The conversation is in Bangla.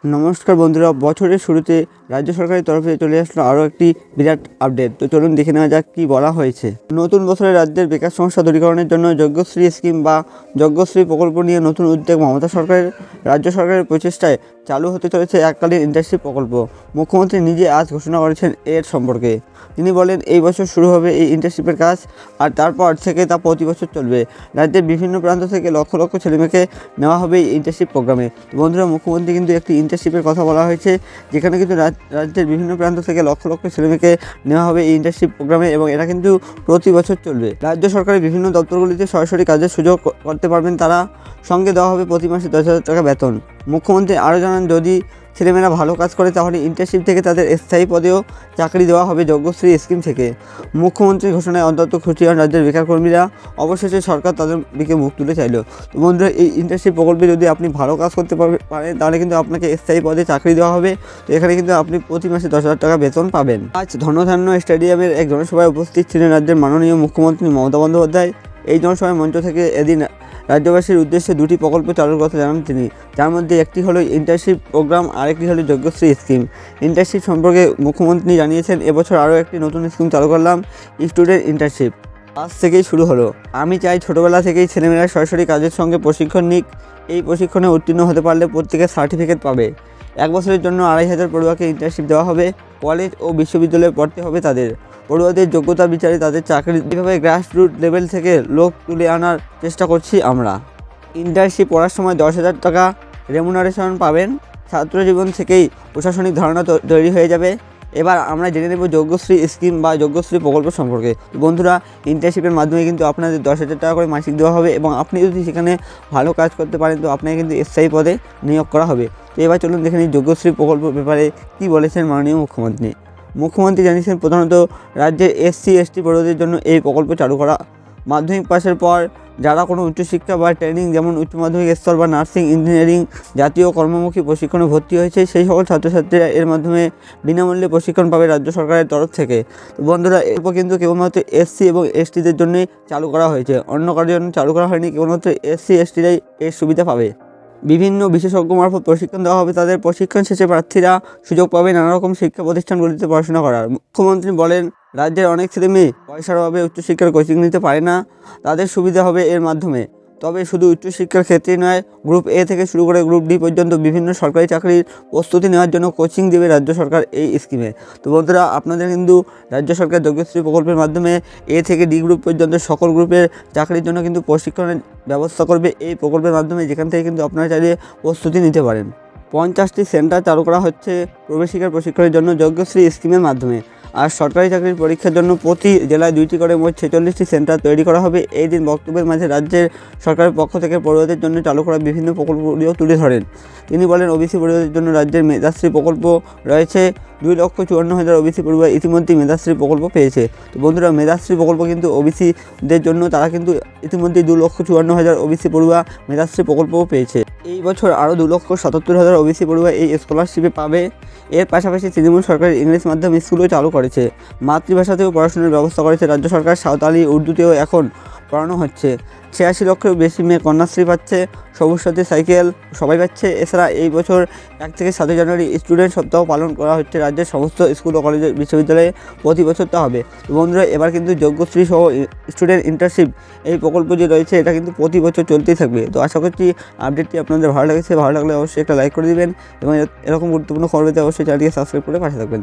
নমস্কার বন্ধুরা, বছরের শুরুতে রাজ্য সরকারের তরফে চলে আসলো আরও একটি বিরাট আপডেট। তো চলুন দেখে নেওয়া যাক কী বলা হয়েছে। নতুন বছরে রাজ্যের বেকার সমস্যা দূরীকরণের জন্য যজ্ঞশ্রী স্কিম বা যজ্ঞশ্রী প্রকল্প নিয়ে নতুন উদ্যোগ মমতা সরকারের রাজ্য সরকারের প্রচেষ্টায় চালু হতে চলেছে এককালীন ইন্টার্নশিপ প্রকল্প। মুখ্যমন্ত্রী নিজে আজ ঘোষণা করেছেন এর সম্পর্কে। তিনি বলেন, এই বছর শুরু হবে এই ইন্টার্নশিপের কাজ, আর তারপর থেকে তা প্রতি বছর চলবে। রাজ্যের বিভিন্ন প্রান্ত থেকে লক্ষ লক্ষ ছেলেমেয়েকে নেওয়া হবে এই ইন্টার্নশিপ প্রোগ্রামে। বন্ধুরা, মুখ্যমন্ত্রী কিন্তু একটি ইন্টার্নশিপের কথা বলা হয়েছে, যেখানে কিন্তু রাজ্যের বিভিন্ন প্রান্ত থেকে লক্ষ লক্ষ ছেলেমেয়েকে নেওয়া হবে এই ইন্টার্নশিপ প্রোগ্রামে, এবং এটা কিন্তু প্রতি বছর চলবে। রাজ্য সরকারের বিভিন্ন দপ্তরগুলিতে সরাসরি কাজের সুযোগ করতে পারবেন তারা। সঙ্গে দেওয়া হবে প্রতি মাসে 10,000 টাকা বেতন। মুখ্যমন্ত্রী আরও জানান, যদি ছেলেমেয়েরা ভালো কাজ করে তাহলে ইন্টার্নশিপ থেকে তাদের স্থায়ী পদেও চাকরি দেওয়া হবে যজ্ঞশ্রী স্কিম থেকে। মুখ্যমন্ত্রীর ঘোষণায় অন্তত খুশি হন রাজ্যের বেকার কর্মীরা। অবশেষে সরকার তাদের দিকে মুখ তুলে চাইল। তো বন্ধুরা, এই ইন্টার্নশিপ প্রকল্পে যদি আপনি ভালো কাজ করতে পারেন তাহলে কিন্তু আপনাকে স্থায়ী পদে চাকরি দেওয়া হবে। তো এখানে কিন্তু আপনি প্রতি মাসে 10,000 টাকা বেতন পাবেন। আজ ধনধান্য স্টেডিয়ামের এক জনসভায় উপস্থিত ছিলেন রাজ্যের মাননীয় মুখ্যমন্ত্রী মমতা বন্দ্যোপাধ্যায়। এই জনসভায় মঞ্চ থেকে এদিন রাজ্যবাসীর উদ্দেশ্যে দুটি প্রকল্প চালুর কথা জানান তিনি। যার মধ্যে একটি হলো ইন্টার্নশিপ প্রোগ্রাম, আরেকটি হলো যজ্ঞশ্রী স্কিম। ইন্টার্নশিপ সম্পর্কে মুখ্যমন্ত্রী জানিয়েছেন, এবছর আরও একটি নতুন স্কিম চালু করলাম, স্টুডেন্ট ইন্টার্নশিপ। আজ থেকেই শুরু হলো। আমি চাই ছোটোবেলা থেকেই ছেলেমেয়েরা সরাসরি কাজের সঙ্গে প্রশিক্ষণ নিক। এই প্রশিক্ষণে উত্তীর্ণ হতে পারলে প্রত্যেকে সার্টিফিকেট পাবে। 1 বছরের জন্য 2,500 পড়ুয়াকে ইন্টার্নশিপ দেওয়া হবে। কলেজ ও বিশ্ববিদ্যালয়ে পড়তে হবে তাদের। পড়ুয়াদের যোগ্যতা বিচারে তাদের চাকরি। এভাবে গ্রাসরুট লেভেল থেকে লোক তুলে আনার চেষ্টা করছি আমরা। ইন্টার্নশিপ পড়ার সময় 10,000 টাকা রেমুনারেশন পাবেন। ছাত্রজীবন থেকেই প্রশাসনিক ধারণা তৈরি হয়ে যাবে। এবার আমরা জেনে নেব যজ্ঞশ্রী স্কিম বা যজ্ঞশ্রী প্রকল্প সম্পর্কে। বন্ধুরা, ইন্টার্নশিপের মাধ্যমে কিন্তু আপনাদের 10,000 টাকা করে মাসিক দেওয়া হবে, এবং আপনি যদি সেখানে ভালো কাজ করতে পারেন তো আপনাকে কিন্তু স্থায়ী পদে নিয়োগ করা হবে। তো এবার চলুন দেখে নিই যজ্ঞশ্রী প্রকল্প ব্যাপারে কী বলেছেন মাননীয় মুখ্যমন্ত্রী। মুখ্যমন্ত্রী জানিয়েছেন, প্রধানত রাজ্যের SC/ST পড়ুয়াদের জন্য এই প্রকল্প চালু করা। মাধ্যমিক পাশের পর যারা কোনো উচ্চশিক্ষা বা ট্রেনিং, যেমন উচ্চ মাধ্যমিক স্তর বা নার্সিং, ইঞ্জিনিয়ারিং জাতীয় কর্মমুখী প্রশিক্ষণে ভর্তি হয়েছে, সেই সকল ছাত্রছাত্রীরা এর মাধ্যমে বিনামূল্যে প্রশিক্ষণ পাবে রাজ্য সরকারের তরফ থেকে। তো বন্ধুরা, এরপর কিন্তু কেবলমাত্র SC এবং STদের জন্যই চালু করা হয়েছে, অন্য কারোর জন্য চালু করা হয়নি। কেবলমাত্র SC/STরাই এর সুবিধা পাবে। বিভিন্ন বিশেষজ্ঞ মারফত প্রশিক্ষণ দেওয়া হবে তাদের। প্রশিক্ষণ শেষে প্রার্থীরা সুযোগ পাবে নানা রকম শিক্ষা প্রতিষ্ঠানগুলিতে পড়াশোনা করার। মুখ্যমন্ত্রী বলেন, রাজ্যের অনেক ছেলেমেয়ে পয়সার অভাবে উচ্চশিক্ষার কোচিং নিতে পারে না, তাদের সুবিধা হবে এর মাধ্যমে। তবে শুধু উচ্চশিক্ষার ক্ষেত্রেই নয়, গ্রুপ A থেকে শুরু করে গ্রুপ D পর্যন্ত বিভিন্ন সরকারি চাকরির প্রস্তুতি নেওয়ার জন্য কোচিং দেবে রাজ্য সরকার এই স্কিমে। তো বন্ধুরা, আপনাদের কিন্তু রাজ্য সরকার যজ্ঞশ্রী প্রকল্পের মাধ্যমে A থেকে D গ্রুপ পর্যন্ত সকল গ্রুপের চাকরির জন্য কিন্তু প্রশিক্ষণের ব্যবস্থা করবে এই প্রকল্পের মাধ্যমে, যেখান থেকে কিন্তু আপনারা চাইলে প্রস্তুতি নিতে পারেন। 50টি সেন্টার চালু করা হচ্ছে প্রবেশিকার প্রশিক্ষণের জন্য যজ্ঞশ্রী স্কিমের মাধ্যমে। আর সরকারি চাকরির পরীক্ষার জন্য প্রতি জেলায় 2টি করে মোট 46টি সেন্টার তৈরি করা হবে। এই দিন বক্তব্যের মাঝে রাজ্যের সরকারের পক্ষ থেকে পড়ুয়াদের জন্য চালু করা বিভিন্ন প্রকল্পগুলিও তুলে ধরেন। তিনি বলেন, ওবিসি পড়ুয়াদের জন্য রাজ্যের মেধাশ্রী প্রকল্প রয়েছে। 2,54,000 ওবিসি পড়ুয়া ইতিমধ্যেই মেধাশ্রী প্রকল্প পেয়েছে। তো বন্ধুরা, মেধাশ্রী প্রকল্প কিন্তু ওবিসিদের জন্য, তারা কিন্তু ইতিমধ্যেই 2,54,000 ওবিসি পড়ুয়া মেধাশ্রী প্রকল্পও পেয়েছে। এই বছর আরও 2,77,000 ওবিসি পড়ুয়া এই স্কলারশিপে পাবে। এর পাশাপাশি তৃণমূল সরকারের ইংলিশ মাধ্যম স্কুলও চালু করেছে। মাতৃভাষাতেও পড়াশোনার ব্যবস্থা করেছে রাজ্য সরকার। সাঁওতালি, উর্দুতেও এখন পড়ানো হচ্ছে। 86 লক্ষের বেশি মেয়ে কন্যাশ্রী পাচ্ছে। সবুজ সাথী সাইকেল সবাই পাচ্ছে। এছাড়া এই বছর 1 থেকে 7 জানুয়ারি স্টুডেন্ট সপ্তাহ পালন করা হচ্ছে রাজ্যের সমস্ত স্কুল ও কলেজ বিশ্ববিদ্যালয়ে। প্রতি বছর তা হবে। তো বন্ধুরা, এবার কিন্তু যজ্ঞশ্রী সহ স্টুডেন্ট ইন্টার্নশিপ এই প্রকল্প যে রয়েছে, এটা কিন্তু প্রতি বছর চলতেই থাকবে। তো আশা করছি আপডেটটি আপনাদের ভালো লেগেছে। ভালো লাগলে অবশ্যই একটা লাইক করে দিবেন, এবং এরকম গুরুত্বপূর্ণ খবর পেতে অবশ্যই চ্যানেলটিকে সাবস্ক্রাইব করে পাশে থাকবেন।